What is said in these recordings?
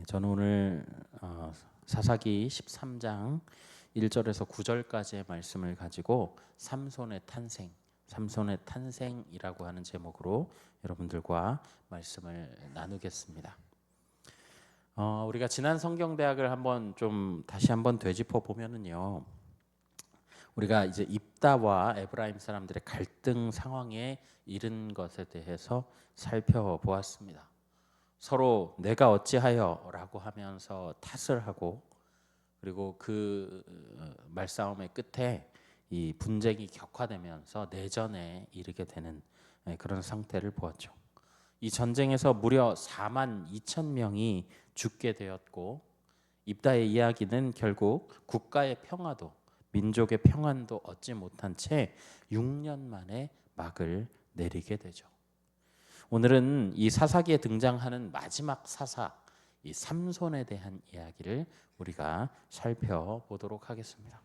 저는 오늘 사사기 13장 1절에서 9절까지의 말씀을 가지고 삼손의 탄생이라고 하는 제목으로 여러분들과 말씀을 나누겠습니다. 우리가 지난 성경대학을 다시 한번 되짚어 보면은요, 우리가 이제 입다와 에브라임 사람들의 갈등 상황에 이른 것에 대해서 살펴보았습니다. 서로 내가 어찌하여라고 하면서 탓을 하고, 그리고 그 말싸움의 끝에 이 분쟁이 격화되면서 내전에 이르게 되는 그런 상태를 보았죠. 이 전쟁에서 무려 4만 2천 명이 죽게 되었고, 입다의 이야기는 결국 국가의 평화도 민족의 평안도 얻지 못한 채 6년 만에 막을 내리게 되죠. 오늘은 이 사사기에 등장하는 마지막 사사, 이 삼손에 대한 이야기를 우리가 살펴보도록 하겠습니다.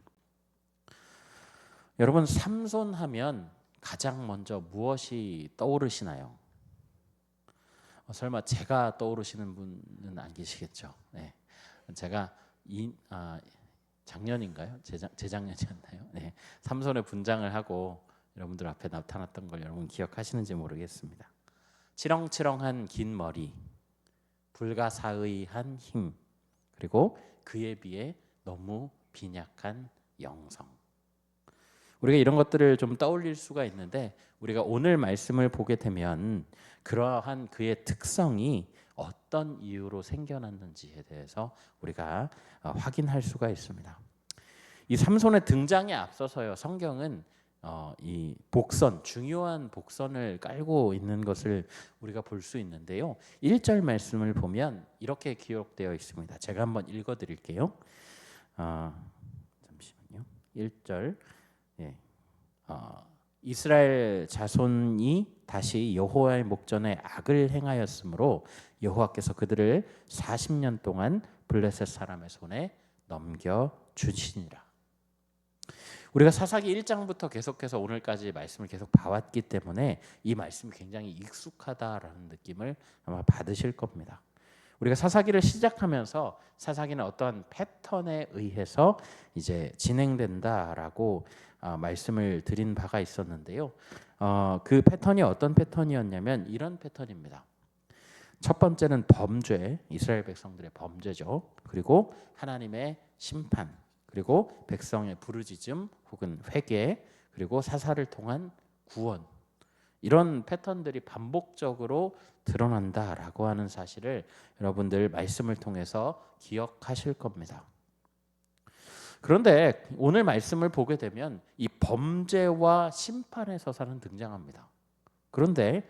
여러분, 삼손 하면 가장 먼저 무엇이 떠오르시나요? 설마 제가 떠오르시는 분은 안 계시겠죠? 네. 제가 작년인가요? 재작년이었나요? 네. 삼손의 분장을 하고 여러분들 앞에 나타났던 걸 여러분 기억하시는지 모르겠습니다. 치렁치렁한 긴 머리, 불가사의한 힘, 그리고 그에 비해 너무 빈약한 영성. 우리가 이런 것들을 좀 떠올릴 수가 있는데, 우리가 오늘 말씀을 보게 되면 그러한 그의 특성이 어떤 이유로 생겨났는지에 대해서 우리가 확인할 수가 있습니다. 이 삼손의 등장에 앞서서요, 성경은 이 중요한 복선을 깔고 있는 것을 우리가 볼 수 있는데요. 1절 말씀을 보면 이렇게 기록되어 있습니다. 제가 한번 읽어드릴게요. 잠시만요. 1절. 이스라엘 자손이 다시 여호와의 목전에 악을 행하였으므로 여호와께서 그들을 40년 동안 블레셋 사람의 손에 넘겨 주시니라. 우리가 사사기 1장부터 계속해서 오늘까지 말씀을 계속 봐왔기 때문에 이 말씀이 굉장히 익숙하다라는 느낌을 아마 받으실 겁니다. 우리가 사사기를 시작하면서 사사기는 어떠한 패턴에 의해서 이제 진행된다라고 말씀을 드린 바가 있었는데요. 그 패턴이 어떤 패턴이었냐면 이런 패턴입니다. 첫 번째는 범죄, 이스라엘 백성들의 범죄죠. 그리고 하나님의 심판, 그리고 백성의 부르짖음 혹은 회개, 그리고 사사를 통한 구원, 이런 패턴들이 반복적으로 드러난다라고 하는 사실을 여러분들 말씀을 통해서 기억하실 겁니다. 그런데 오늘 말씀을 보게 되면 이 범죄와 심판의 서사는 등장합니다. 그런데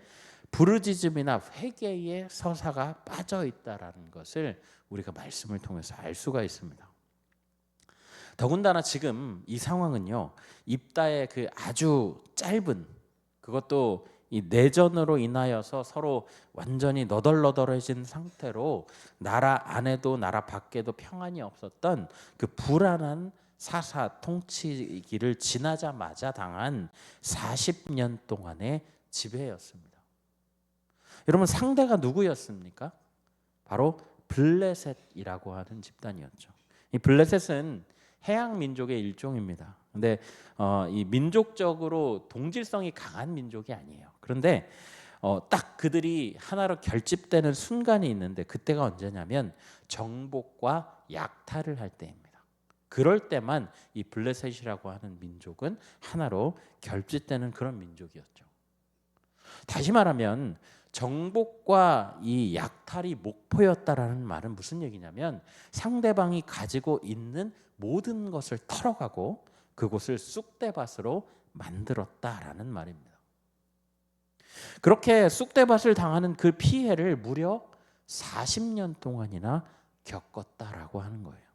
부르짖음이나 회개의 서사가 빠져 있다라는 것을 우리가 말씀을 통해서 알 수가 있습니다. 더군다나 지금 이 상황은요, 입다의 그 아주 짧은, 그것도 이 내전으로 인하여서 서로 완전히 너덜너덜해진 상태로 나라 안에도 나라 밖에도 평안이 없었던 그 불안한 사사 통치기를 지나자마자 당한 40년 동안의 지배였습니다. 여러분, 상대가 누구였습니까? 바로 블레셋이라고 하는 집단이었죠. 이 블레셋은 해양 민족의 일종입니다. 근데 이 민족적으로 동질성이 강한 민족이 아니에요. 그런데 딱 그들이 하나로 결집되는 순간이 있는데, 그때가 언제냐면 정복과 약탈을 할 때입니다. 그럴 때만 이 블레셋이라고 하는 민족은 하나로 결집되는 그런 민족이었죠. 다시 말하면 정복과 이 약탈이 목표였다라는 말은 무슨 얘기냐면, 상대방이 가지고 있는 모든 것을 털어가고 그곳을 쑥대밭으로 만들었다라는 말입니다. 그렇게 쑥대밭을 당하는 그 피해를 무려 40년 동안이나 겪었다라고 하는 거예요.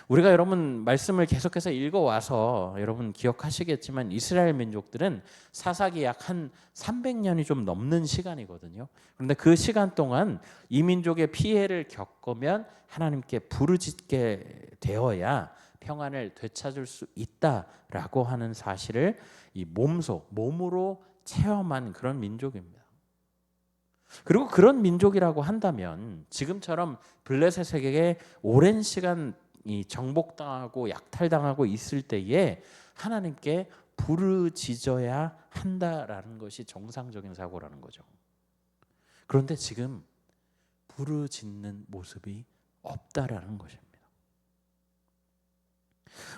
우리가 여러분 말씀을 계속해서 읽어와서 여러분 기억하시겠지만, 이스라엘 민족들은 사사기 약 한 300년이 좀 넘는 시간이거든요. 그런데 그 시간 동안 이 민족의 피해를 겪으면 하나님께 부르짖게 되어야 평안을 되찾을 수 있다라고 하는 사실을 이 몸으로 체험한 그런 민족입니다. 그리고 그런 민족이라고 한다면 지금처럼 블레셋에게 오랜 시간 이 정복당하고 약탈당하고 있을 때에 하나님께 부르짖어야 한다라는 것이 정상적인 사고라는 거죠. 그런데 지금 부르짖는 모습이 없다라는 것입니다.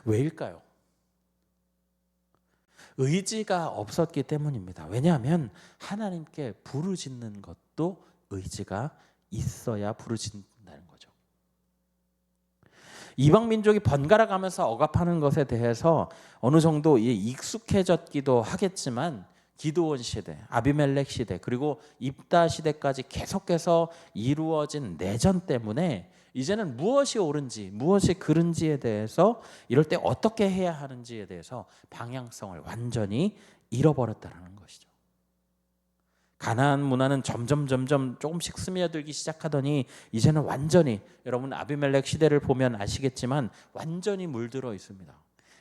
왜일까요? 의지가 없었기 때문입니다. 왜냐하면 하나님께 부르짖는 것도 의지가 있어야 부르짖는다는 거죠. 이방 민족이 번갈아 가면서 억압하는 것에 대해서 어느 정도 익숙해졌기도 하겠지만 기드온 시대, 아비멜렉 시대, 그리고 입다 시대까지 계속해서 이루어진 내전 때문에 이제는 무엇이 옳은지, 무엇이 그른지에 대해서 이럴 때 어떻게 해야 하는지에 대해서 방향성을 완전히 잃어버렸다는 것이죠. 가나안 문화는 점점 조금씩 스며들기 시작하더니 이제는 완전히, 여러분 아비멜렉 시대를 보면 아시겠지만 완전히 물들어 있습니다.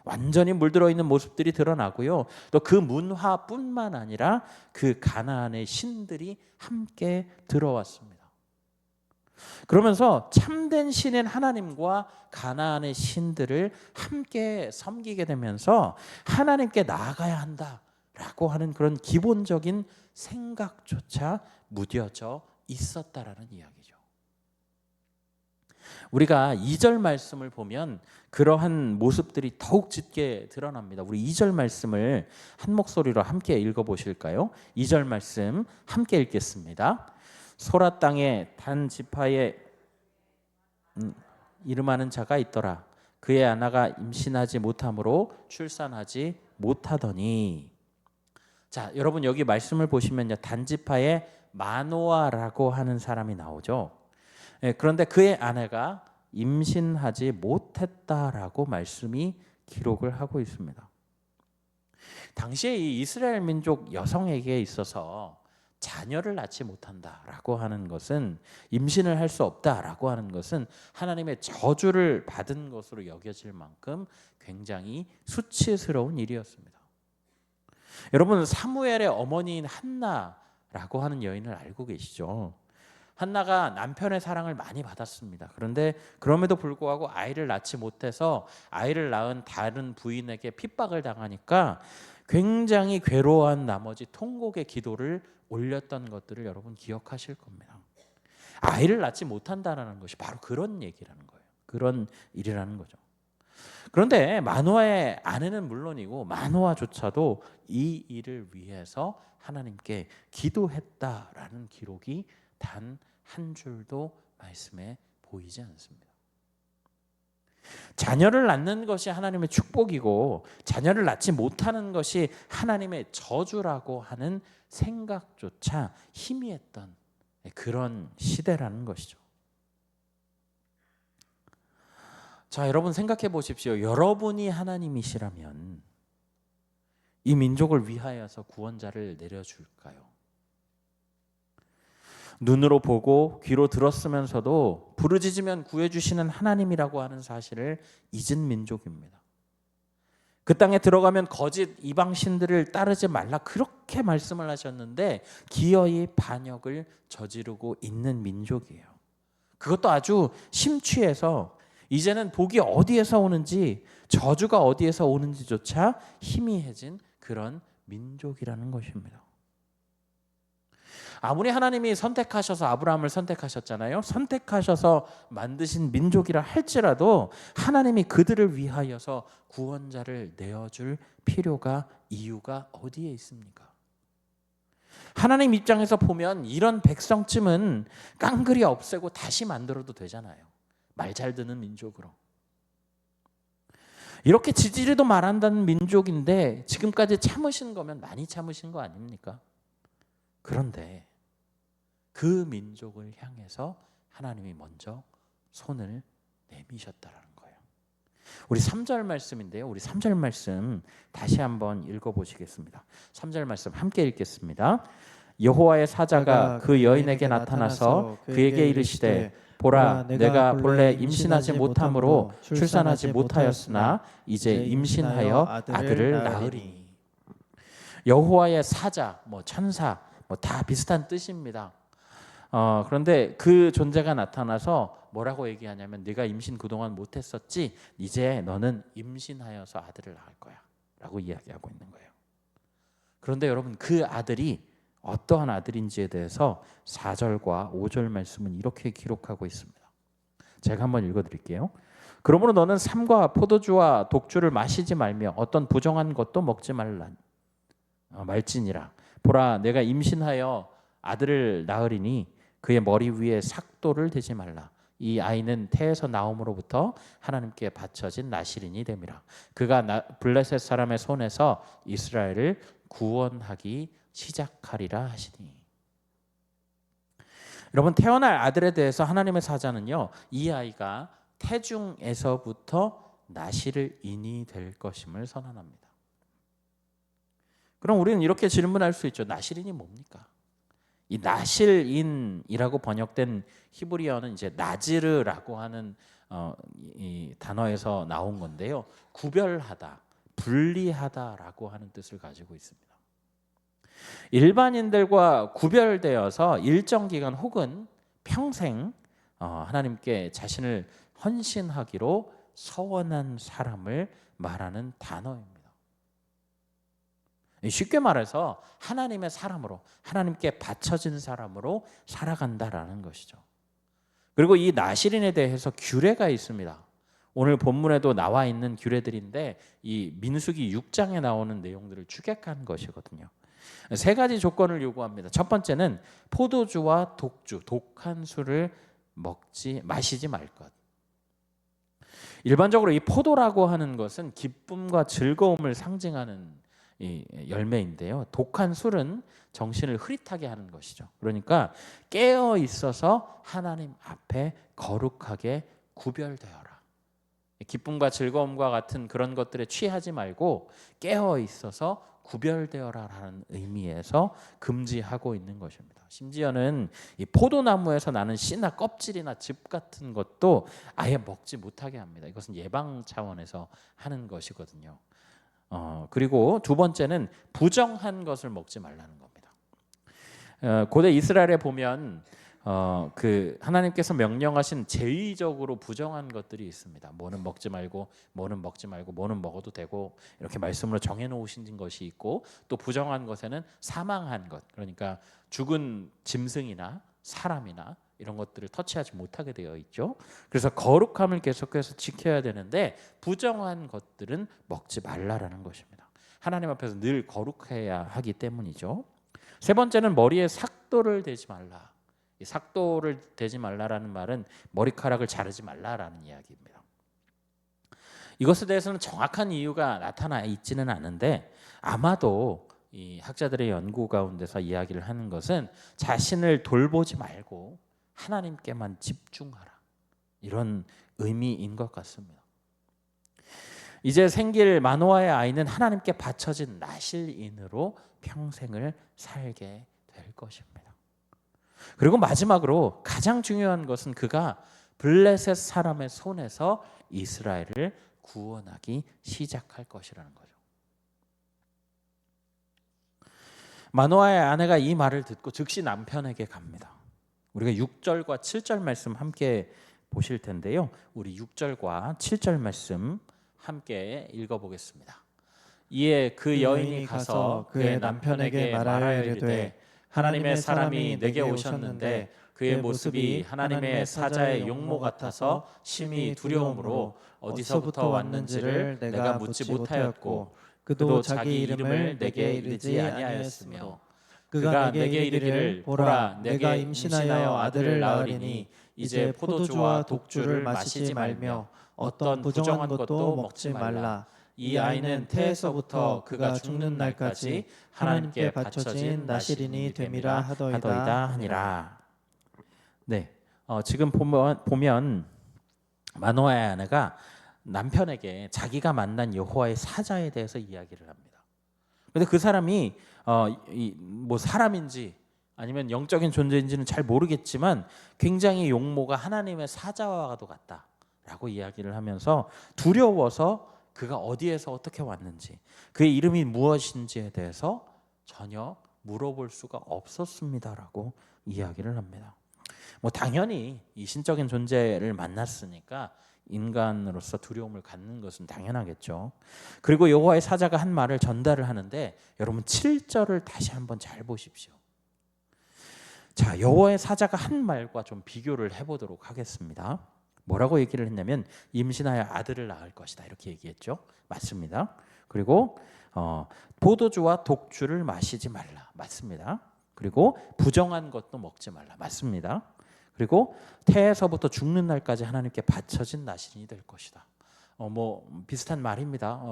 완전히 물들어 있는 모습들이 드러나고요. 또 그 문화뿐만 아니라 그 가나안의 신들이 함께 들어왔습니다. 그러면서 참된 신인 하나님과 가나안의 신들을 함께 섬기게 되면서 하나님께 나아가야 한다라고 하는 그런 기본적인 생각조차 무뎌져 있었다라는 이야기죠. 우리가 2절 말씀을 보면 그러한 모습들이 더욱 짙게 드러납니다. 우리 2절 말씀을 한 목소리로 함께 읽어보실까요? 2절 말씀 함께 읽겠습니다. 소라 땅에 단 지파에 이름하는 자가 있더라. 그의 아내가 임신하지 못함으로 출산하지 못하더니. 자, 여러분 여기 말씀을 보시면요, 단지파에 마노아라고 하는 사람이 나오죠. 그런데 그의 아내가 임신하지 못했다라고 말씀이 기록을 하고 있습니다. 당시에 이 이스라엘 민족 여성에게 있어서 자녀를 낳지 못한다라고 하는 것은, 임신을 할 수 없다라고 하는 것은 하나님의 저주를 받은 것으로 여겨질 만큼 굉장히 수치스러운 일이었습니다. 여러분 사무엘의 어머니인 한나라고 하는 여인을 알고 계시죠? 한나가 남편의 사랑을 많이 받았습니다. 그런데 그럼에도 불구하고 아이를 낳지 못해서 아이를 낳은 다른 부인에게 핍박을 당하니까 굉장히 괴로워한 나머지 통곡의 기도를 올렸던 것들을 여러분 기억하실 겁니다. 아이를 낳지 못한다는 것이 바로 그런 얘기라는 거예요. 그런 일이라는 거죠. 그런데 마노아의 아내는 물론이고 마노아조차도 이 일을 위해서 하나님께 기도했다라는 기록이 단 한 줄도 말씀에 보이지 않습니다. 자녀를 낳는 것이 하나님의 축복이고 자녀를 낳지 못하는 것이 하나님의 저주라고 하는 생각조차 희미했던 그런 시대라는 것이죠. 자, 여러분 생각해 보십시오. 여러분이 하나님이시라면 이 민족을 위하여서 구원자를 내려줄까요? 눈으로 보고 귀로 들었으면서도 부르짖으면 구해주시는 하나님이라고 하는 사실을 잊은 민족입니다. 그 땅에 들어가면 거짓 이방신들을 따르지 말라 그렇게 말씀을 하셨는데 기어이 반역을 저지르고 있는 민족이에요. 그것도 아주 심취해서 이제는 복이 어디에서 오는지, 저주가 어디에서 오는지조차 희미해진 그런 민족이라는 것입니다. 아무리 하나님이 선택하셔서 아브라함을 선택하셨잖아요. 선택하셔서 만드신 민족이라 할지라도 하나님이 그들을 위하여서 구원자를 내어줄 필요가, 이유가 어디에 있습니까? 하나님 입장에서 보면 이런 백성쯤은 깡그리 없애고 다시 만들어도 되잖아요. 말 잘 듣는 민족으로. 이렇게 지지리도 말한다는 민족인데 지금까지 참으신 거면 많이 참으신 거 아닙니까? 그런데 그 민족을 향해서 하나님이 먼저 손을 내미셨다라는 거예요. 우리 3절 말씀인데요. 우리 3절 말씀 다시 한번 읽어보시겠습니다. 3절 말씀 함께 읽겠습니다. 여호와의 사자가 그 여인에게 나타나서 그에게 이르시되 보라, 내가 본래 임신하지 못함으로 출산하지 못하였으나 이제 임신하여 아들을 낳으리니. 여호와의 사자, 천사, 다 비슷한 뜻입니다. 그런데 그 존재가 나타나서 뭐라고 얘기하냐면 네가 임신 그동안 못했었지? 이제 너는 임신하여서 아들을 낳을 거야 라고 이야기하고 있는 거예요. 그런데 여러분 그 아들이 어떠한 아들인지에 대해서 4절과 5절 말씀은 이렇게 기록하고 있습니다. 제가 한번 읽어드릴게요. 그러므로 너는 삼과 포도주와 독주를 마시지 말며 어떤 부정한 것도 먹지 말지니라. 보라 내가 임신하여 아들을 낳으리니 그의 머리 위에 삭도를 대지 말라. 이 아이는 태에서 나옴으로부터 하나님께 바쳐진 나실인이 됨이라. 그가 블레셋 사람의 손에서 이스라엘을 구원하기 시작하리라 하시니. 여러분 태어날 아들에 대해서 하나님의 사자는요 이 아이가 태중에서부터 나실인이 될 것임을 선언합니다. 그럼 우리는 이렇게 질문할 수 있죠. 나실인이 뭡니까? 이 나실인이라고 번역된 히브리어는 이제 나지르라고 하는 이 단어에서 나온 건데요. 구별하다, 분리하다라고 하는 뜻을 가지고 있습니다. 일반인들과 구별되어서 일정 기간 혹은 평생 하나님께 자신을 헌신하기로 서원한 사람을 말하는 단어입니다. 쉽게 말해서 하나님의 사람으로, 하나님께 바쳐진 사람으로 살아간다라는 것이죠. 그리고 이 나실인에 대해서 규례가 있습니다. 오늘 본문에도 나와 있는 규례들인데 이 민수기 6장에 나오는 내용들을 축약한 것이거든요. 3가지 조건을 요구합니다. 첫 번째는 포도주와 독주, 독한 술을 마시지 말 것. 일반적으로 이 포도라고 하는 것은 기쁨과 즐거움을 상징하는 이 열매인데요. 독한 술은 정신을 흐릿하게 하는 것이죠. 그러니까 깨어 있어서 하나님 앞에 거룩하게 구별되어라. 기쁨과 즐거움과 같은 그런 것들에 취하지 말고 깨어 있어서 구별되어라라는 의미에서 금지하고 있는 것입니다. 심지어는 이 포도나무에서 나는 씨나 껍질이나 즙 같은 것도 아예 먹지 못하게 합니다. 이것은 예방 차원에서 하는 것이거든요. 그리고 두 번째는 부정한 것을 먹지 말라는 겁니다. 고대 이스라엘에 보면 그 하나님께서 명령하신 제의적으로 부정한 것들이 있습니다. 뭐는 먹지 말고, 뭐는 먹지 말고, 뭐는 먹어도 되고 이렇게 말씀으로 정해놓으신 것이 있고, 또 부정한 것에는 사망한 것, 그러니까 죽은 짐승이나 사람이나 이런 것들을 터치하지 못하게 되어 있죠. 그래서 거룩함을 계속해서 지켜야 되는데 부정한 것들은 먹지 말라라는 것입니다. 하나님 앞에서 늘 거룩해야 하기 때문이죠. 세 번째는 머리에 삭도를 대지 말라. 이 삭도를 대지 말라라는 말은 머리카락을 자르지 말라라는 이야기입니다. 이것에 대해서는 정확한 이유가 나타나 있지는 않은데 아마도 이 학자들의 연구 가운데서 이야기를 하는 것은 자신을 돌보지 말고 하나님께만 집중하라, 이런 의미인 것 같습니다. 이제 생길 마노아의 아이는 하나님께 바쳐진 나실인으로 평생을 살게 될 것입니다. 그리고 마지막으로 가장 중요한 것은 그가 블레셋 사람의 손에서 이스라엘을 구원하기 시작할 것이라는 거죠. 마노아의 아내가 이 말을 듣고 즉시 남편에게 갑니다. 우리가 6절과 7절 말씀 함께 보실 텐데요. 우리 6절과 7절 말씀 함께 읽어보겠습니다. 이에 그 여인이 가서 그의 남편에게 말하여 이르되 하나님의 사람이 내게 오셨는데 그의 모습이 하나님의 사자의 용모 같아서 심히 두려움으로 어디서부터 왔는지를 내가 묻지 못하였고 그도 자기 이름을 내게 이르지 아니하였으며 그가 내게 이르기를 보라 내가 임신하여 아들을 낳으리니 이제 포도주와 독주를 마시지 말며 어떤 부정한 것도 먹지 말라. 이 아이는 태에서부터 그가 죽는 날까지 하나님께 바쳐진 나실인이 됨이라 하더이다 하니라. 네, 지금 보면 마노아의 아내가 남편에게 자기가 만난 여호와의 사자에 대해서 이야기를 합니다. 그런데 그 사람이 뭐 사람인지 아니면 영적인 존재인지는 잘 모르겠지만 굉장히 용모가 하나님의 사자와도 같다라고 이야기를 하면서 두려워서 그가 어디에서 어떻게 왔는지 그의 이름이 무엇인지에 대해서 전혀 물어볼 수가 없었습니다라고 이야기를 합니다. 뭐 당연히 이 신적인 존재를 만났으니까 인간으로서 두려움을 갖는 것은 당연하겠죠. 그리고 여호와의 사자가 한 말을 전달을 하는데 여러분 7절을 다시 한번 잘 보십시오. 자, 여호와의 사자가 한 말과 좀 비교를 해보도록 하겠습니다. 뭐라고 얘기를 했냐면 임신하여 아들을 낳을 것이다 이렇게 얘기했죠. 맞습니다. 그리고 포도주와 독주를 마시지 말라. 맞습니다. 그리고 부정한 것도 먹지 말라. 맞습니다. 그리고 태에서부터 죽는 날까지 하나님께 바쳐진 나신이 될 것이다. 뭐 비슷한 말입니다.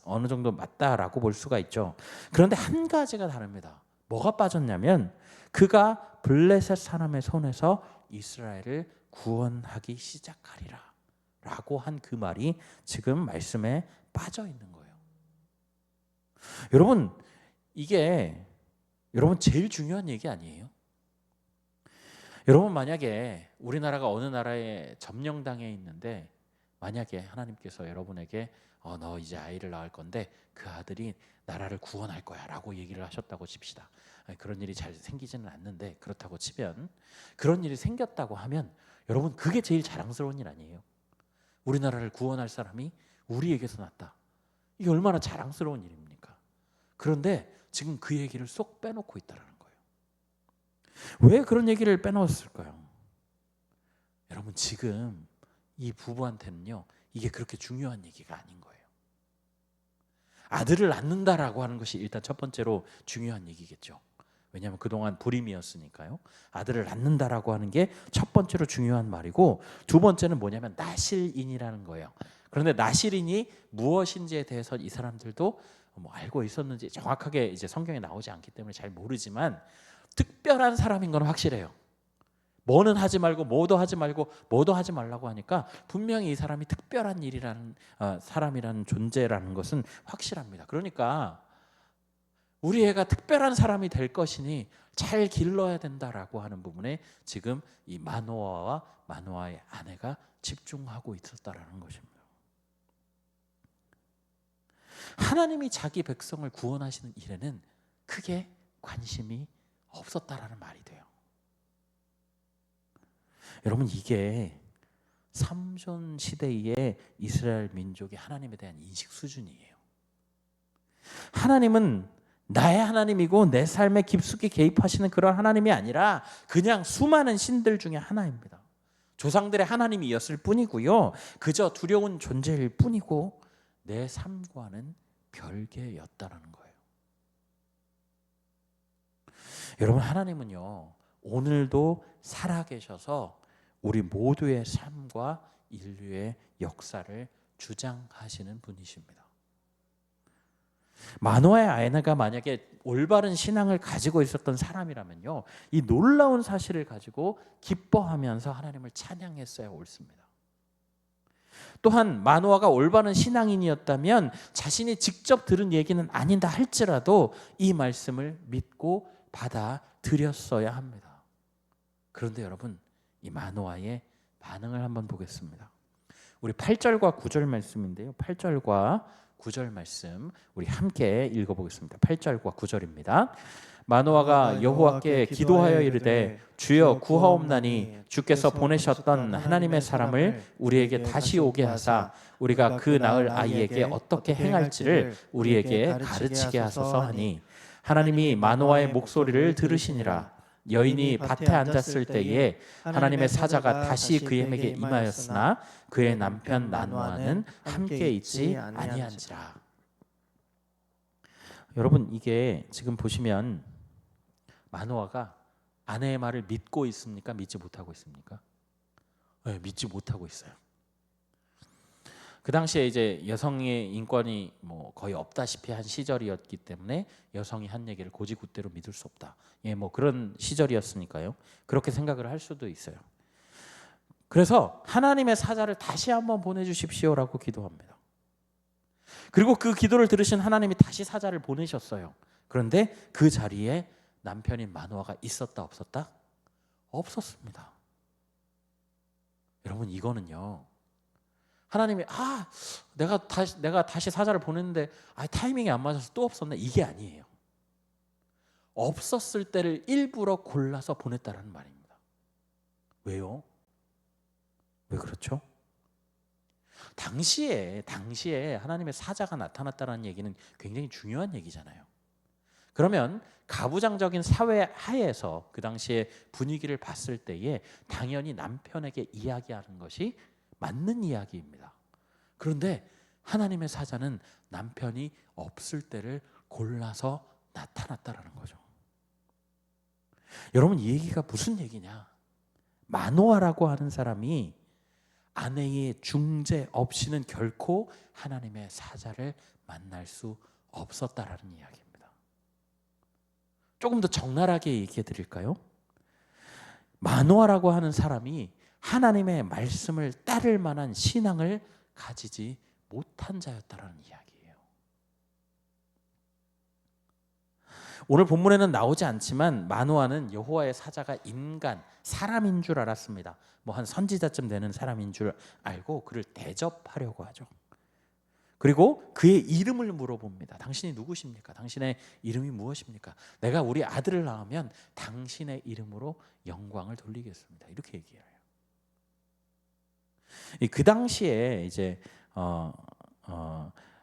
어느 정도 맞다라고 볼 수가 있죠. 그런데 한 가지가 다릅니다. 뭐가 빠졌냐면 그가 블레셋 사람의 손에서 이스라엘을 구원하기 시작하리라 라고 한 그 말이 지금 말씀에 빠져 있는 거예요. 여러분, 이게 여러분 제일 중요한 얘기 아니에요? 여러분, 만약에 우리나라가 어느 나라에 점령당해 있는데 만약에 하나님께서 여러분에게 너 이제 아이를 낳을 건데 그 아들이 나라를 구원할 거야 라고 얘기를 하셨다고 칩시다. 그런 일이 잘 생기지는 않는데 그렇다고 치면, 그런 일이 생겼다고 하면 여러분 그게 제일 자랑스러운 일 아니에요? 우리나라를 구원할 사람이 우리에게서 났다. 이게 얼마나 자랑스러운 일입니까? 그런데 지금 그 얘기를 쏙 빼놓고 있다는 거예요. 왜 그런 얘기를 빼놓았을까요? 여러분, 지금 이 부부한테는요 이게 그렇게 중요한 얘기가 아닌 거예요. 아들을 낳는다라고 하는 것이 일단 첫 번째로 중요한 얘기겠죠. 왜냐하면 그동안 불임이었으니까요. 아들을 낳는다라고 하는 게 첫 번째로 중요한 말이고, 두 번째는 뭐냐면 나실인이라는 거예요. 그런데 나실인이 무엇인지에 대해서 이 사람들도 뭐 알고 있었는지 정확하게 이제 성경에 나오지 않기 때문에 잘 모르지만 특별한 사람인 건 확실해요. 뭐는 하지 말고 뭐도 하지 말고 뭐도 하지 말라고 하니까 분명히 이 사람이 특별한 일이라는 사람이라는 존재라는 것은 확실합니다. 그러니까 우리 애가 특별한 사람이 될 것이니 잘 길러야 된다라고 하는 부분에 지금 이 마노아와 마노아의 아내가 집중하고 있었다라는 것입니다. 하나님이 자기 백성을 구원하시는 일에는 크게 관심이 없었다라는 말이 돼요. 여러분, 이게 삼손 시대의 이스라엘 민족의 하나님에 대한 인식 수준이에요. 하나님은 나의 하나님이고 내 삶에 깊숙이 개입하시는 그런 하나님이 아니라 그냥 수많은 신들 중에 하나입니다. 조상들의 하나님이었을 뿐이고요, 그저 두려운 존재일 뿐이고 내 삶과는 별개였다는 거예요. 여러분, 하나님은요 오늘도 살아계셔서 우리 모두의 삶과 인류의 역사를 주장하시는 분이십니다. 마노아의 아내가 만약에 올바른 신앙을 가지고 있었던 사람이라면요 이 놀라운 사실을 가지고 기뻐하면서 하나님을 찬양했어야 옳습니다. 또한 마노아가 올바른 신앙인이었다면 자신이 직접 들은 얘기는 아니다 할지라도 이 말씀을 믿고 받아들였어야 합니다. 그런데 여러분, 이 마노아의 반응을 한번 보겠습니다. 우리 8절과 9절 말씀인데요, 8절과 9절 말씀 우리 함께 읽어보겠습니다. 8절과 9절입니다. 마노아가 여호와께 기도하여 이르되 주여 구하옵나니 주께서 보내셨던 하나님의 사람을 우리에게 다시 오게 하사 우리가 그 낳을 아이에게 어떻게 행할지를 우리에게 가르치게 하소서 하니, 하나님이 마노아의 목소리를 들으시니라. 여인이 밭에 앉았을 때에 하나님의 사자가 다시 그에게 임하였으나 그의 남편 마노아는 함께 있지 아니한지라. 여러분, 이게 지금 보시면 마노아가 아내의 말을 믿고 있습니까? 믿지 못하고 있습니까? 네, 믿지 못하고 있어요. 그 당시에 이제 여성의 인권이 뭐 거의 없다시피 한 시절이었기 때문에 여성이 한 얘기를 고지굿대로 믿을 수 없다. 예, 뭐 그런 시절이었으니까요. 그렇게 생각을 할 수도 있어요. 그래서 하나님의 사자를 다시 한번 보내주십시오라고 기도합니다. 그리고 그 기도를 들으신 하나님이 다시 사자를 보내셨어요. 그런데 그 자리에 남편인 마노아가 있었다 없었다? 없었습니다. 여러분, 이거는요 하나님이 내가 다시 사자를 보냈는데 타이밍이 안 맞아서 또 없었네, 이게 아니에요. 없었을 때를 일부러 골라서 보냈다라는 말입니다. 왜요? 왜 그렇죠? 당시에 하나님의 사자가 나타났다는 얘기는 굉장히 중요한 얘기잖아요. 그러면 가부장적인 사회 하에서 그 당시의 분위기를 봤을 때에 당연히 남편에게 이야기하는 것이 맞는 이야기입니다. 그런데 하나님의 사자는 남편이 없을 때를 골라서 나타났다라는 거죠. 여러분, 이 얘기가 무슨 얘기냐? 마노아라고 하는 사람이 아내의 중재 없이는 결코 하나님의 사자를 만날 수 없었다라는 이야기입니다. 조금 더 적나라하게 얘기해 드릴까요? 마노아라고 하는 사람이 하나님의 말씀을 따를 만한 신앙을 가지지 못한 자였다라는 이야기예요. 오늘 본문에는 나오지 않지만 마노아는 여호와의 사자가 사람인 줄 알았습니다. 뭐 한 선지자쯤 되는 사람인 줄 알고 그를 대접하려고 하죠. 그리고 그의 이름을 물어봅니다. 당신이 누구십니까? 당신의 이름이 무엇입니까? 내가 우리 아들을 낳으면 당신의 이름으로 영광을 돌리겠습니다. 이렇게 얘기해요. 그 당시에 이제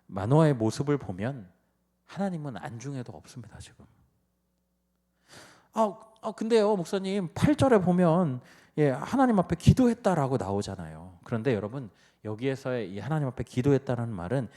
마노아의 모습을 보면 하나님은 안중에도 없습니다. 지금. 근데요, 목사님 8절에 보면 하나님 앞에 기도했다라고 나오잖아요. 그런데 여러분, 여기에서의 이 하나님 앞에 기도했다는 말은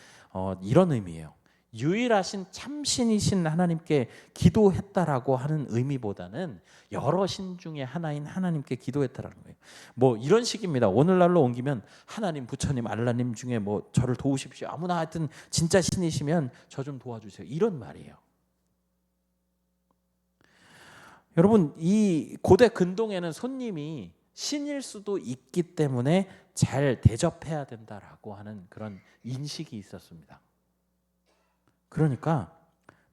이런 의미예요. 유일하신 참신이신 하나님께 기도했다라고 하는 의미보다는 여러 신 중에 하나인 하나님께 기도했다라는 거예요. 뭐 이런 식입니다. 오늘날로 옮기면 하나님, 부처님, 알라님 중에 뭐 저를 도우십시오. 아무나 하여튼 진짜 신이시면 저 좀 도와주세요. 이런 말이에요. 여러분, 이 고대 근동에는 손님이 신일 수도 있기 때문에 잘 대접해야 된다라고 하는 그런 인식이 있었습니다. 그러니까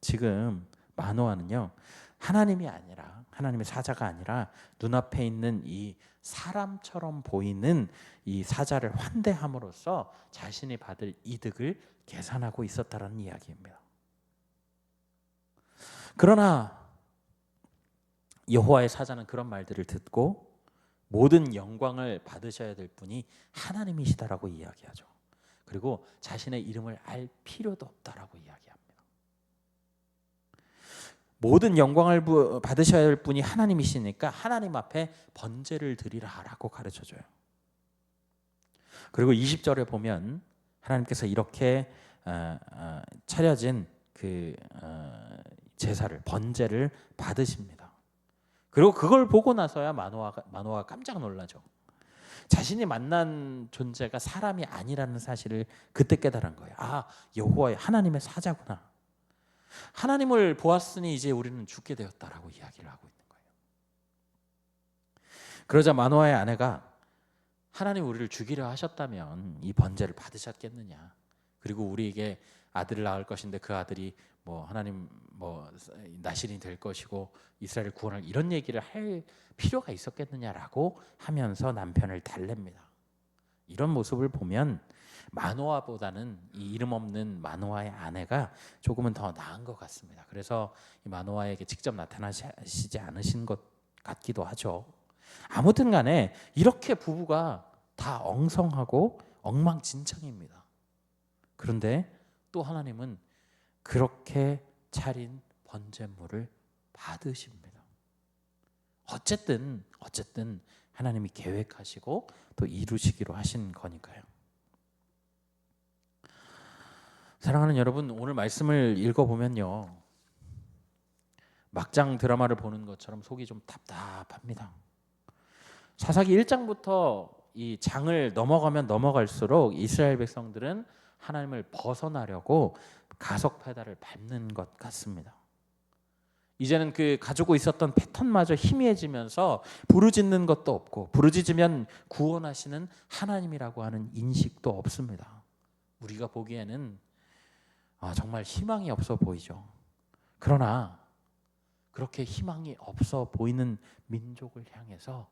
지금 마노아는요, 하나님이 아니라, 하나님의 사자가 아니라 눈앞에 있는 이 사람처럼 보이는 이 사자를 환대함으로써 자신이 받을 이득을 계산하고 있었다라는 이야기입니다. 그러나 여호와의 사자는 그런 말들을 듣고 모든 영광을 받으셔야 될 분이 하나님이시다라고 이야기하죠. 그리고 자신의 이름을 알 필요도 없다라고 이야기합니다. 모든 영광을 받으셔야 할 분이 하나님이시니까 하나님 앞에 번제를 드리라라고 가르쳐줘요. 그리고 20절에 보면 하나님께서 이렇게 차려진 그 제사를, 번제를 받으십니다. 그리고 그걸 보고 나서야 마노아가 깜짝 놀라죠. 자신이 만난 존재가 사람이 아니라는 사실을 그때 깨달은 거예요. 여호와의 하나님의 사자구나. 하나님을 보았으니 이제 우리는 죽게 되었다라고 이야기를 하고 있는 거예요. 그러자 마노아의 아내가 하나님 우리를 죽이려 하셨다면 이 번제를 받으셨겠느냐. 그리고 우리에게 아들을 낳을 것인데 그 아들이 하나님 나실이 될 것이고 이스라엘을 구원할 이런 얘기를 할 필요가 있었겠느냐라고 하면서 남편을 달랩니다. 이런 모습을 보면 마노아보다는 이 이름 없는 마노아의 아내가 조금은 더 나은 것 같습니다. 그래서 이 마노아에게 직접 나타나시지 않으신 것 같기도 하죠. 아무튼 간에 이렇게 부부가 다 엉성하고 엉망진창입니다. 그런데 또 하나님은 그렇게 차린 번제물을 받으십니다. 어쨌든 하나님이 계획하시고 또 이루시기로 하신 거니까요. 사랑하는 여러분, 오늘 말씀을 읽어보면요, 막장 드라마를 보는 것처럼 속이 좀 답답합니다. 사사기 1장부터 이 장을 넘어가면 넘어갈수록 이스라엘 백성들은 하나님을 벗어나려고 가속 페달을 밟는 것 같습니다. 이제는 그 가지고 있었던 패턴마저 희미해지면서 부르짖는 것도 없고, 부르짖으면 구원하시는 하나님이라고 하는 인식도 없습니다. 우리가 보기에는 정말 희망이 없어 보이죠. 그러나 그렇게 희망이 없어 보이는 민족을 향해서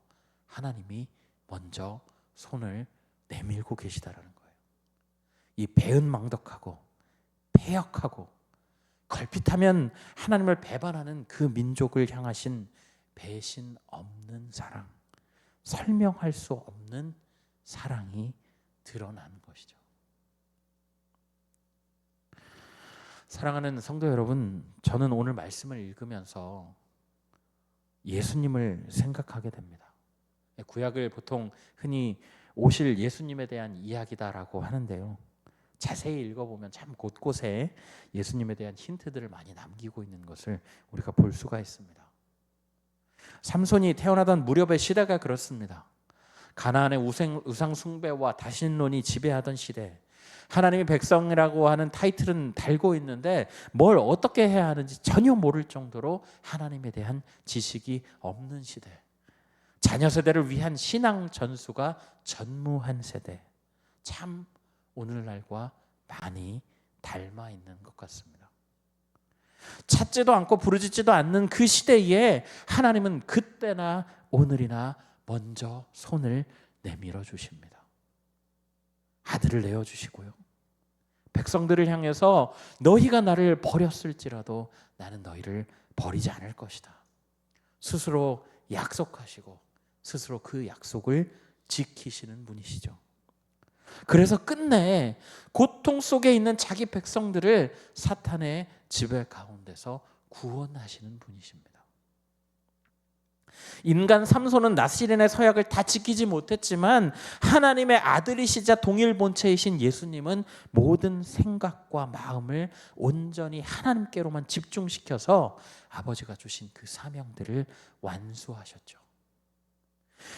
하나님이 먼저 손을 내밀고 계시다라는 거예요. 이 배은망덕하고 패역하고 걸핏하면 하나님을 배반하는 그 민족을 향하신 배신 없는 사랑, 설명할 수 없는 사랑이 드러나는 것이죠. 사랑하는 성도 여러분, 저는 오늘 말씀을 읽으면서 예수님을 생각하게 됩니다. 구약을 보통 흔히 오실 예수님에 대한 이야기다라고 하는데요, 자세히 읽어보면 참 곳곳에 예수님에 대한 힌트들을 많이 남기고 있는 것을 우리가 볼 수가 있습니다. 삼손이 태어나던 무렵의 시대가 그렇습니다. 가나안의 우상 숭배와 다신론이 지배하던 시대, 하나님의 백성이라고 하는 타이틀은 달고 있는데 뭘 어떻게 해야 하는지 전혀 모를 정도로 하나님에 대한 지식이 없는 시대, 자녀 세대를 위한 신앙 전수가 전무한 세대, 참 오늘날과 많이 닮아 있는 것 같습니다. 찾지도 않고 부르짖지도 않는 그 시대에 하나님은 그때나 오늘이나 먼저 손을 내밀어 주십니다. 아들을 내어주시고요, 백성들을 향해서 너희가 나를 버렸을지라도 나는 너희를 버리지 않을 것이다, 스스로 약속하시고 스스로 그 약속을 지키시는 분이시죠. 그래서 끝내 고통 속에 있는 자기 백성들을 사탄의 지배 가운데서 구원하시는 분이십니다. 인간 삼손은 나시린의 서약을 다 지키지 못했지만 하나님의 아들이시자 동일 본체이신 예수님은 모든 생각과 마음을 온전히 하나님께로만 집중시켜서 아버지가 주신 그 사명들을 완수하셨죠.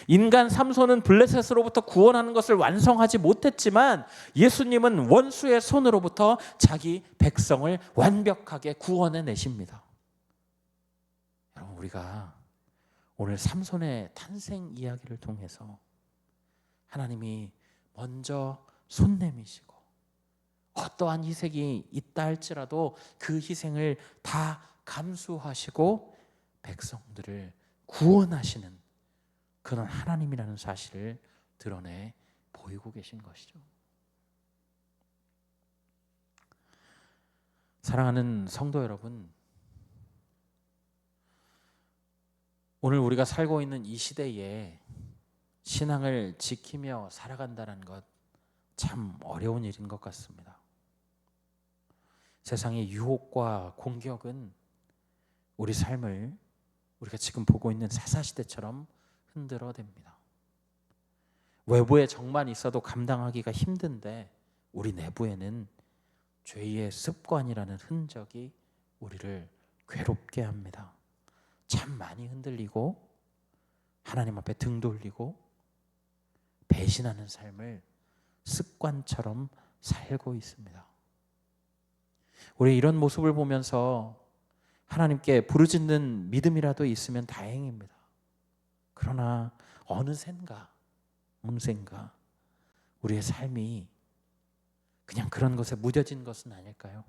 인간 삼손은 블레셋으로부터 구원하는 것을 완성하지 못했지만 예수님은 원수의 손으로부터 자기 백성을 완벽하게 구원해 내십니다. 여러분, 우리가 오늘 삼손의 탄생 이야기를 통해서 하나님이 먼저 손 내미시고 어떠한 희생이 있다 할지라도 그 희생을 다 감수하시고 백성들을 구원하시는 그런 하나님이라는 사실을 드러내 보이고 계신 것이죠. 사랑하는 성도 여러분, 오늘 우리가 살고 있는 이 시대에 신앙을 지키며 살아간다는 것 참 어려운 일인 것 같습니다. 세상의 유혹과 공격은 우리 삶을 우리가 지금 보고 있는 사사시대처럼 흔들어댑니다. 외부에 적만 있어도 감당하기가 힘든데 우리 내부에는 죄의 습관이라는 흔적이 우리를 괴롭게 합니다. 참 많이 흔들리고 하나님 앞에 등 돌리고 배신하는 삶을 습관처럼 살고 있습니다. 우리 이런 모습을 보면서 하나님께 부르짖는 믿음이라도 있으면 다행입니다. 그러나 어느샌가 우리의 삶이 그냥 그런 것에 무뎌진 것은 아닐까요?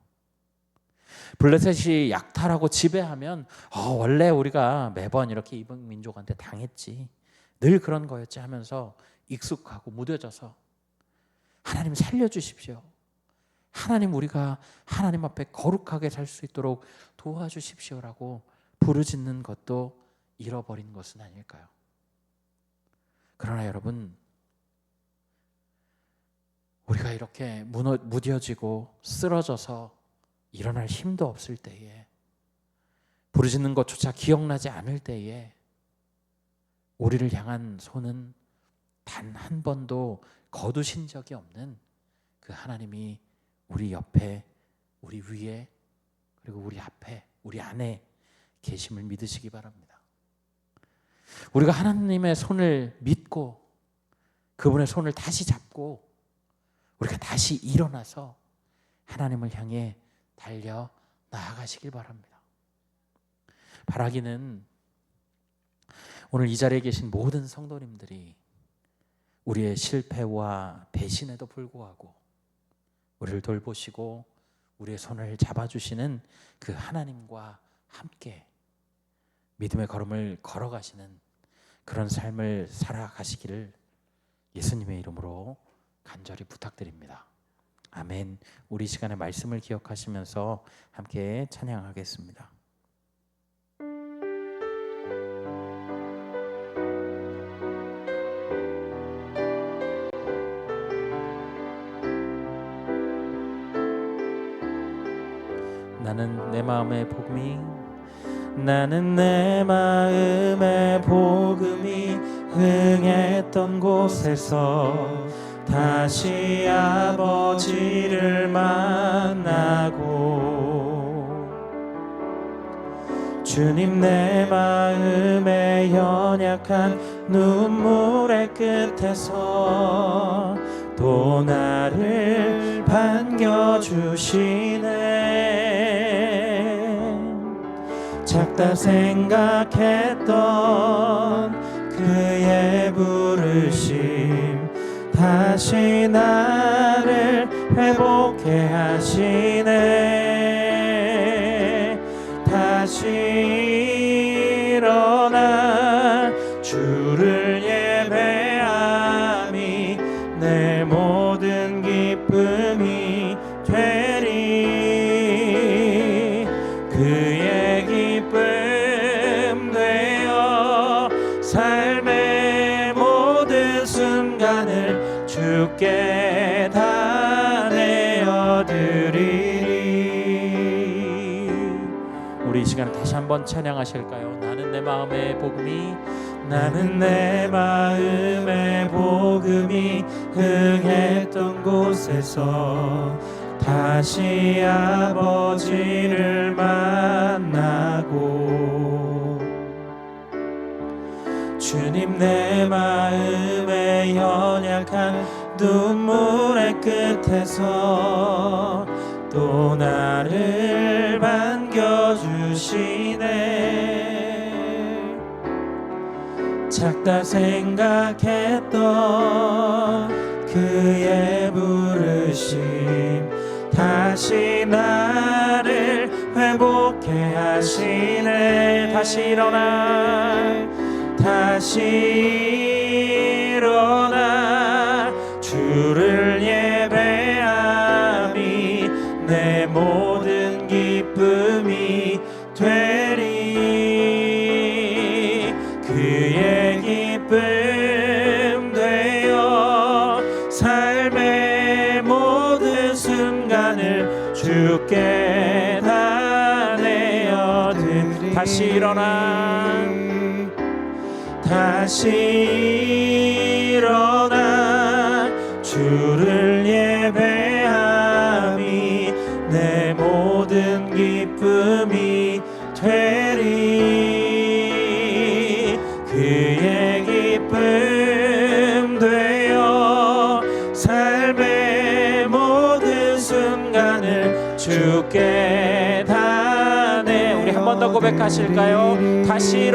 블레셋이 약탈하고 지배하면 원래 우리가 매번 이렇게 이방 민족한테 당했지, 늘 그런 거였지 하면서 익숙하고 무뎌져서 하나님 살려주십시오, 하나님 우리가 하나님 앞에 거룩하게 살 수 있도록 도와주십시오라고 부르짖는 것도 잃어버린 것은 아닐까요? 그러나 여러분, 우리가 이렇게 무뎌지고 쓰러져서 일어날 힘도 없을 때에, 부르짖는 것조차 기억나지 않을 때에 우리를 향한 손은 단 한 번도 거두신 적이 없는 그 하나님이 우리 옆에, 우리 위에, 그리고 우리 앞에, 우리 안에 계심을 믿으시기 바랍니다. 우리가 하나님의 손을 믿고 그분의 손을 다시 잡고 우리가 다시 일어나서 하나님을 향해 달려 나아가시길 바랍니다. 바라기는 오늘 이 자리에 계신 모든 성도님들이 우리의 실패와 배신에도 불구하고 우리를 돌보시고 우리의 손을 잡아주시는 그 하나님과 함께 믿음의 걸음을 걸어가시는 그런 삶을 살아가시기를 예수님의 이름으로 간절히 부탁드립니다. 아멘. 우리 시간의 말씀을 기억하시면서 함께 찬양하겠습니다. 나는 내 마음의 복음이 흥했던 곳에서 다시 아버지를 만나고 주님 내 마음의 연약한 눈물의 끝에서 또 나를 반겨주시네. 작다 생각했던 그의 부르심 다시 나를 회복해 하시네. 다시 일어나 주를 예배함이 내 모든 기쁨이 되리. 그의 기쁨 되어 삶의 모든 순간을 주께 다 내어드리리. 우리 이 시간에 다시 한번 찬양하실까요? 나는 내 마음의 복음이 흥했던 곳에서 다시 아버지를 만나고 주님 내 마음의 연약한 눈물의 끝에서 또 나를 반겨주시네. 작다 생각했던 그의 부르심 다시 나를 회복해 하시네. 다시 일어나 주를 예배함이 내 모든 기쁨이 되리. 그의 기쁨 되어 삶의 모든 순간을 주께 다 내어드리. 다시 일어나 주를 예배함이 내 모든 기쁨이 되리. 그의 기쁨 되어 삶의 모든 순간을 주께 다 내. 우리 한 번 더 고백하실까요? 다시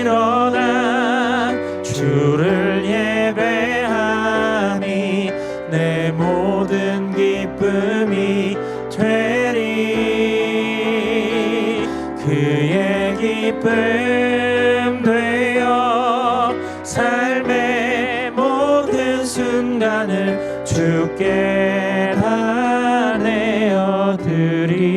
일어나 주를 예배함이 내 모든 기쁨이 되리. 그의 기쁨 되어 삶의 모든 순간을 주께 다 내어드리리.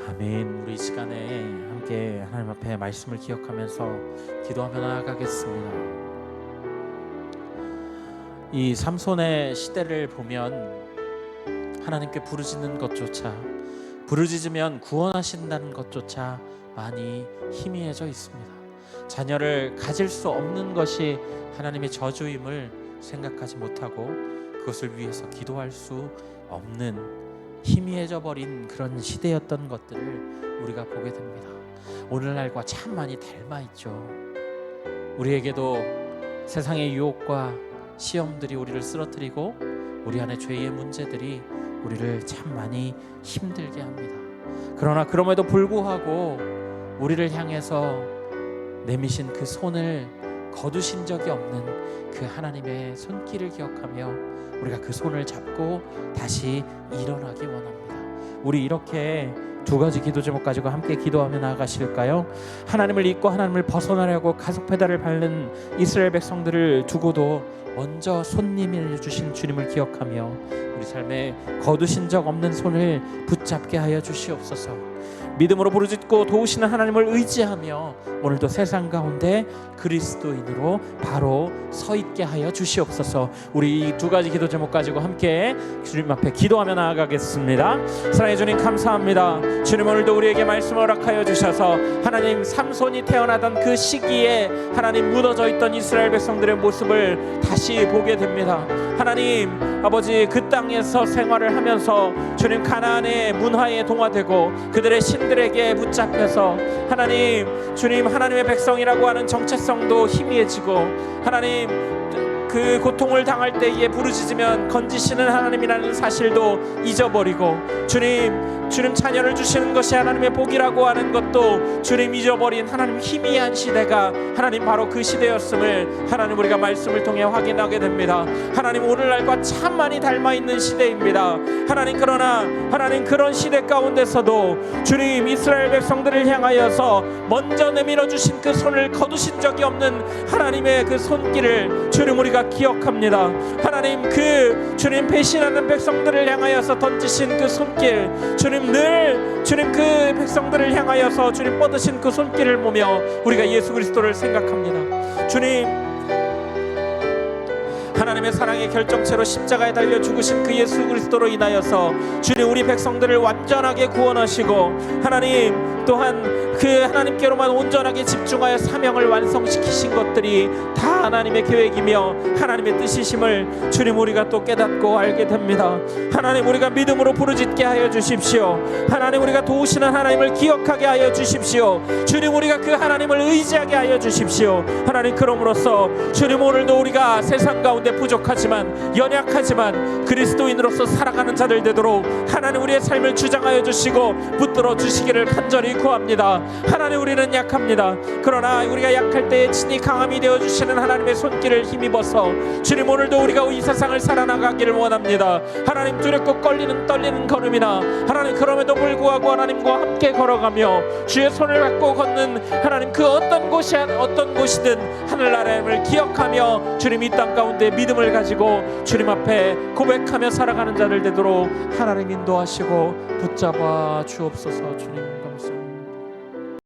아멘. 우리 이 시간에 함께 하나님 앞에 말씀을 기억하면서 기도하며 나아가겠습니다. 이 삼손의 시대를 보면 하나님께 부르짖는 것조차, 부르짖으면 구원하신다는 것조차 많이 희미해져 있습니다. 자녀를 가질 수 없는 것이 하나님의 저주임을 생각하지 못하고 그것을 위해서 기도할 수 없는 희미해져 버린 그런 시대였던 것들을 우리가 보게 됩니다. 오늘날과 참 많이 닮아 있죠. 우리에게도 세상의 유혹과 시험들이 우리를 쓰러뜨리고 우리 안에 죄의 문제들이 우리를 참 많이 힘들게 합니다. 그러나 그럼에도 불구하고 우리를 향해서 내미신 그 손을 거두신 적이 없는 그 하나님의 손길을 기억하며 우리가 그 손을 잡고 다시 일어나기 원합니다. 우리 이렇게 두 가지 기도 제목 가지고 함께 기도하며 나아가실까요? 하나님을 잊고 하나님을 벗어나려고 가속 페달을 밟는 이스라엘 백성들을 두고도 먼저 손님을 주신 주님을 기억하며 우리 삶에 거두신 적 없는 손을 붙잡게 하여 주시옵소서. 믿음으로 부르짖고 도우시는 하나님을 의지하며 오늘도 세상 가운데 그리스도인으로 바로 서 있게 하여 주시옵소서. 우리 이 두 가지 기도 제목 가지고 함께 주님 앞에 기도하며 나아가겠습니다. 사랑해 주님, 감사합니다. 주님, 오늘도 우리에게 말씀을 허락하여 주셔서 하나님, 삼손이 태어나던 그 시기에 하나님 무너져 있던 이스라엘 백성들의 모습을 다시 보게 됩니다. 하나님 아버지, 그 땅에서 생활을 하면서 주님 가나안의 문화에 동화되고 그들의 신들에게 붙잡혀서 하나님, 주님 하나님의 백성이라고 하는 정체성도 희미해지고 하나님 그 고통을 당할 때에 부르짖으면 건지시는 하나님이라는 사실도 잊어버리고 주님 자녀를 주시는 것이 하나님의 복이라고 하는 것도 주님 잊어버린 하나님 희미한 시대가 하나님 바로 그 시대였음을 하나님 우리가 말씀을 통해 확인하게 됩니다. 하나님 오늘날과 참 많이 닮아있는 시대입니다. 하나님, 그러나 하나님 그런 시대 가운데서도 주님 이스라엘 백성들을 향하여서 먼저 내밀어 주신 그 손을 거두신 적이 없는 하나님의 그 손길을 주님 우리가 기억합니다. 하나님 그 주님 배신하는 백성들을 향하여서 던지신 그 손길, 주님 늘 주님 그 백성들을 향하여서 주님 뻗으신 그 손길을 보며 우리가 예수 그리스도를 생각합니다. 주님 하나님의 사랑의 결정체로 십자가에 달려 죽으신 그 예수 그리스도로 인하여서 주님 우리 백성들을 완전하게 구원하시고 하나님 또한 그 하나님께로만 온전하게 집중하여 사명을 완성시키신 것들이 다 하나님의 계획이며 하나님의 뜻이심을 주님 우리가 또 깨닫고 알게 됩니다. 하나님 우리가 믿음으로 부르짖게 하여 주십시오. 하나님 우리가 도우시는 하나님을 기억하게 하여 주십시오. 주님 우리가 그 하나님을 의지하게 하여 주십시오. 하나님 그럼으로써 주님 오늘도 우리가 세상 가운데 부족하지만 연약하지만 그리스도인으로서 살아가는 자들 되도록 하나님 우리의 삶을 주장하여 주시고 붙들어 주시기를 간절히 구합니다. 하나님 우리는 약합니다. 그러나 우리가 약할 때에 친히 강함이 되어주시는 하나님의 손길을 힘입어서 주님 오늘도 우리가 이 세상을 살아나가기를 원합니다. 하나님 두렵고 떨리는 걸음이나 하나님 그럼에도 불구하고 하나님과 함께 걸어가며 주의 손을 받고 걷는 하나님 그 어떤 곳이든 하늘나라임을 기억하며 주님 이 땅 가운데 믿음을 가지고 주님 앞에 고백하며 살아가는 자들 되도록 하나님 인도하시고 붙잡아 주옵소서. 주님